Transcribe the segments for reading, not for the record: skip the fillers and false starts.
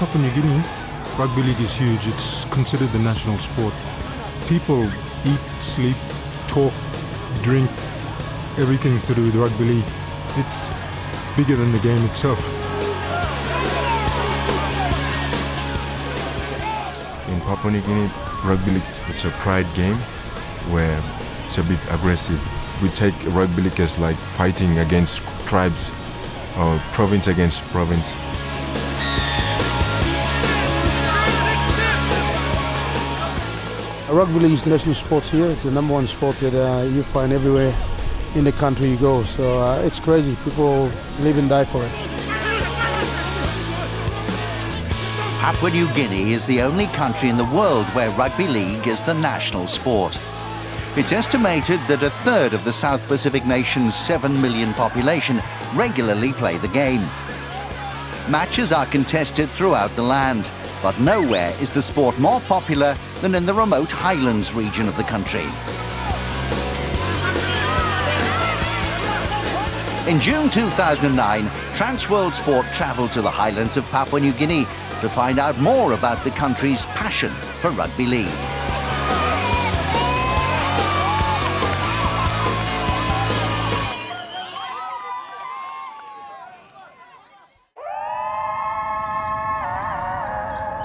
Papua New Guinea, rugby league is huge. It's considered the national sport. People eat, sleep, talk, drink, everything to do with rugby league. It's bigger than the game itself. In Papua New Guinea, rugby league, it's a pride game where it's a bit aggressive. We take rugby league as like fighting against tribes or province against province. Rugby league is the national sport here. It's the number one sport that you find everywhere in the country you go. So it's crazy. People live and die for it. Papua New Guinea is the only country in the world where rugby league is the national sport. It's estimated that a third of the South Pacific nation's 7 million population regularly play the game. Matches are contested throughout the land, but nowhere is the sport more popular than in the remote Highlands region of the country. In June 2009, Transworld Sport travelled to the Highlands of Papua New Guinea to find out more about the country's passion for rugby league.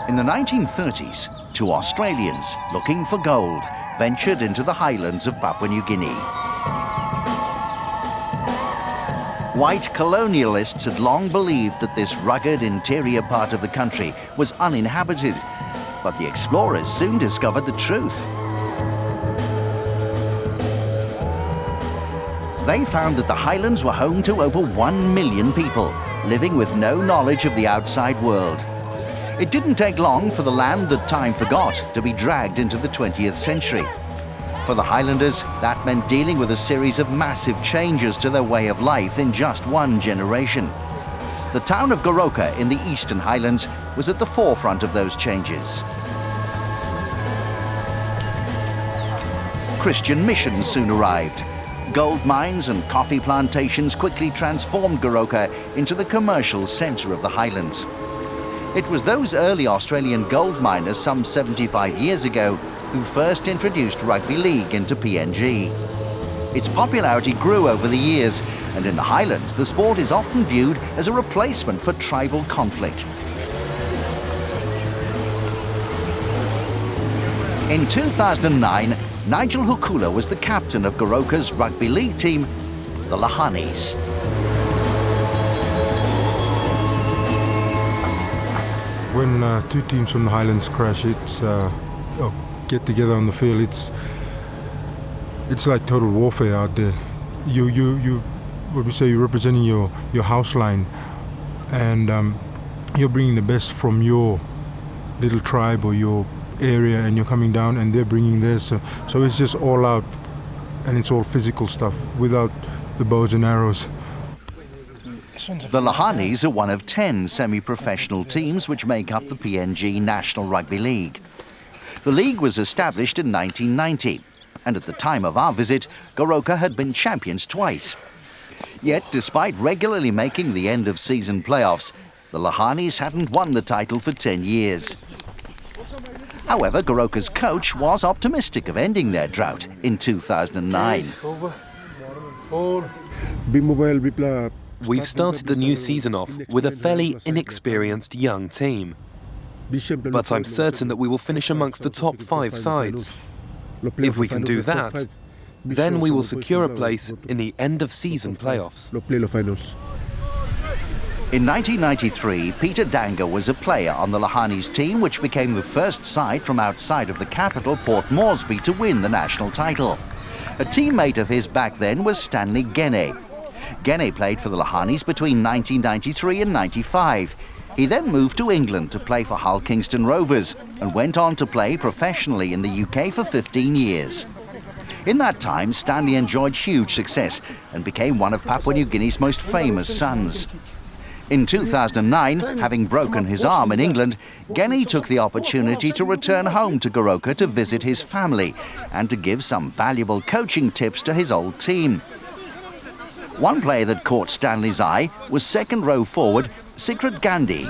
In the 1930s, two Australians looking for gold ventured into the highlands of Papua New Guinea. White colonialists had long believed that this rugged interior part of the country was uninhabited, but the explorers soon discovered the truth. They found that the highlands were home to over 1 million people, living with no knowledge of the outside world. It didn't take long for the land that time forgot to be dragged into the 20th century. For the Highlanders, that meant dealing with a series of massive changes to their way of life in just one generation. The town of Goroka in the Eastern Highlands was at the forefront of those changes. Christian missions soon arrived. Gold mines and coffee plantations quickly transformed Goroka into the commercial centre of the Highlands. It was those early Australian gold miners some 75 years ago who first introduced rugby league into PNG. Its popularity grew over the years, and in the Highlands, the sport is often viewed as a replacement for tribal conflict. In 2009, Nigel Hukula was the captain of Goroka's rugby league team, the Lahanis. When two teams from the Highlands crash, it's get together on the field. It's like total warfare out there. You what we say, you're representing your house line, and you're bringing the best from your little tribe or your area, and you're coming down, and they're bringing theirs. So it's just all out, and it's all physical stuff without the bows and arrows. The Lahanis are one of 10 semi-professional teams which make up the PNG National Rugby League. The league was established in 1990, and at the time of our visit, Goroka had been champions twice. Yet, despite regularly making the end-of-season playoffs, the Lahanis hadn't won the title for 10 years. However, Goroka's coach was optimistic of ending their drought in 2009. We've started the new season off with a fairly inexperienced young team. But I'm certain that we will finish amongst the top 5 sides. If we can do that, then we will secure a place in the end-of-season playoffs. In 1993, Peter Danga was a player on the Lahanis team, which became the first side from outside of the capital, Port Moresby, to win the national title. A teammate of his back then was Stanley Gene. Gene played for the Lahanis between 1993 and 95. He then moved to England to play for Hull Kingston Rovers and went on to play professionally in the UK for 15 years. In that time, Stanley enjoyed huge success and became one of Papua New Guinea's most famous sons. In 2009, having broken his arm in England, Gene took the opportunity to return home to Goroka to visit his family and to give some valuable coaching tips to his old team. One player that caught Stanley's eye was second-row forward Sikrit Gandhi.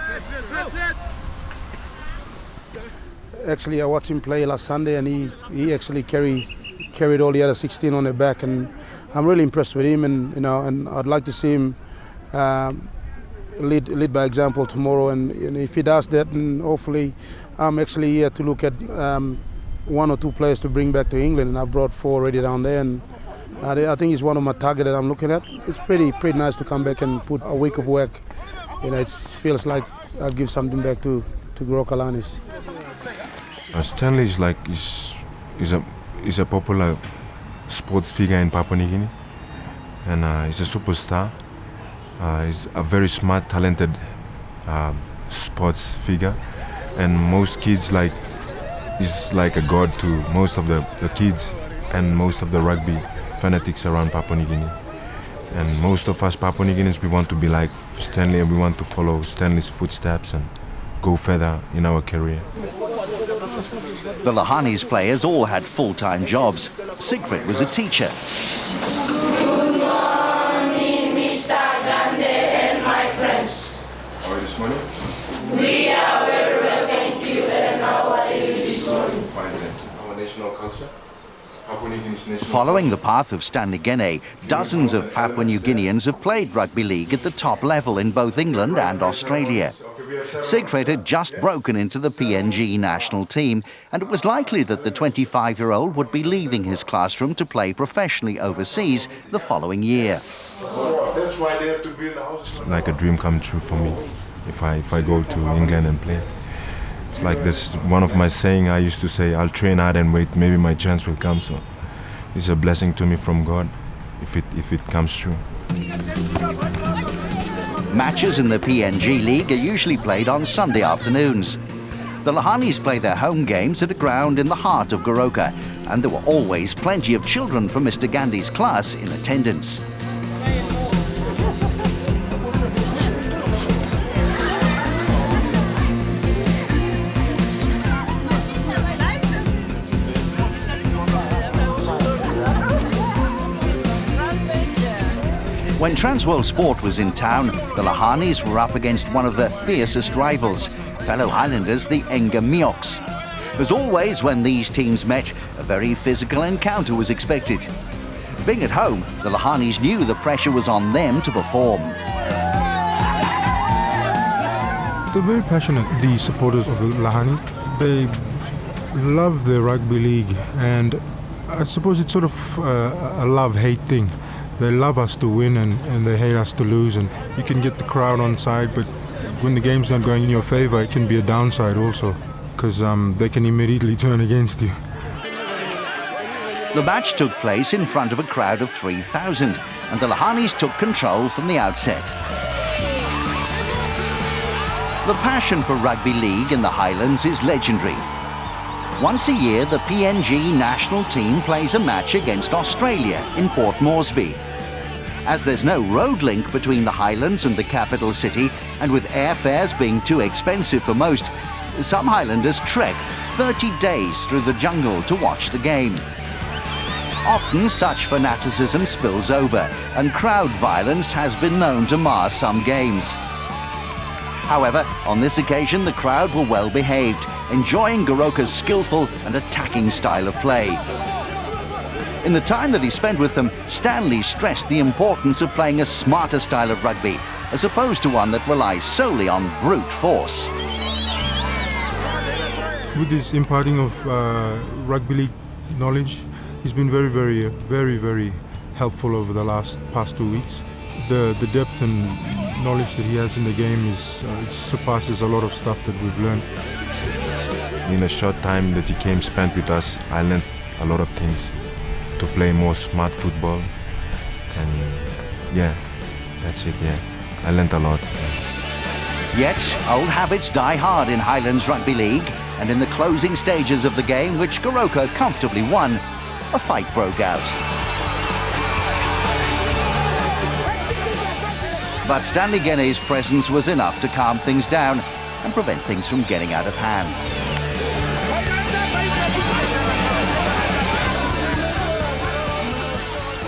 Actually, I watched him play last Sunday, and he actually carried all the other 16 on their back, and I'm really impressed with him. And I'd like to see him lead by example tomorrow. And if he does that, and hopefully, I'm actually here to look at 1 or 2 players to bring back to England, and I've brought 4 already down there. And I think he's one of my targets that I'm looking at. It's pretty nice to come back and put a week of work. It feels like I'll give something back to Goroka Lahanis. Stanley is a popular sports figure in Papua New Guinea, and he's a superstar. He's a very smart, talented sports figure, and most kids he's like a god to most of the kids and most of the rugby fanatics around Papua New Guinea. And most of us Papua New Guineans, we want to be like Stanley, and we want to follow Stanley's footsteps and go further in our career. The Lahanis players all had full-time jobs. Siegfried was a teacher. Good morning, Mr. Gande and my friends. How are you this morning? We are very well, thank you. And how are you this morning? Fine, thank you. Our national culture? Papua New Guinea's national Following the path of Stanley Gene, dozens of Papua New Guineans have played rugby league at the top level in both England and Australia. Siegfried had just broken into the PNG National Team, and it was likely that the 25-year-old would be leaving his classroom to play professionally overseas the following year. That's why they have to build houses. Like a dream come true for me if I go to England and play. It's like this one of my saying I used to say, I'll train hard and wait, maybe my chance will come. So it's a blessing to me from God if it comes true. Matches in the PNG League are usually played on Sunday afternoons. The Lahanis play their home games at a ground in the heart of Goroka, and there were always plenty of children from Mr. Gandhi's class in attendance. When Transworld Sport was in town, the Lahanis were up against one of their fiercest rivals, fellow Highlanders, the Enga Mioks. As always, when these teams met, a very physical encounter was expected. Being at home, the Lahanis knew the pressure was on them to perform. They're very passionate, the supporters of the Lahani. They love the rugby league, and I suppose it's sort of a love-hate thing. They love us to win and they hate us to lose, and you can get the crowd on side, but when the game's not going in your favor, it can be a downside also, because they can immediately turn against you. The match took place in front of a crowd of 3,000, and the Lahanis took control from the outset. The passion for rugby league in the Highlands is legendary. Once a year, the PNG National Team plays a match against Australia in Port Moresby. As there's no road link between the Highlands and the capital city, and with airfares being too expensive for most, some Highlanders trek 30 days through the jungle to watch the game. Often such fanaticism spills over, and crowd violence has been known to mar some games. However, on this occasion the crowd were well behaved, enjoying Goroka's skillful and attacking style of play. In the time that he spent with them, Stanley stressed the importance of playing a smarter style of rugby, as opposed to one that relies solely on brute force. With this imparting of rugby league knowledge, he's been very helpful over the past 2 weeks. The depth and knowledge that he has in the game it surpasses a lot of stuff that we've learned. In a short time that he came spent with us, I learned a lot of things to play more smart football, and yeah, that's it. Yeah, I learned a lot. Yet, old habits die hard in Highlands Rugby League, and in the closing stages of the game, which Goroka comfortably won, a fight broke out. But Stanley Gene's presence was enough to calm things down and prevent things from getting out of hand.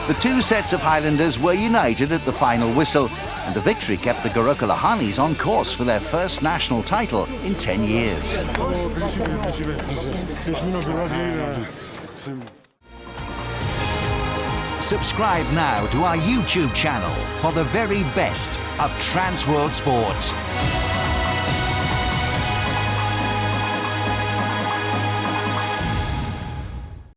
The two sets of Highlanders were united at the final whistle, and the victory kept the Goroka Lahanis on course for their first national title in 10 years. Subscribe now to our YouTube channel for the very best of Trans World Sports.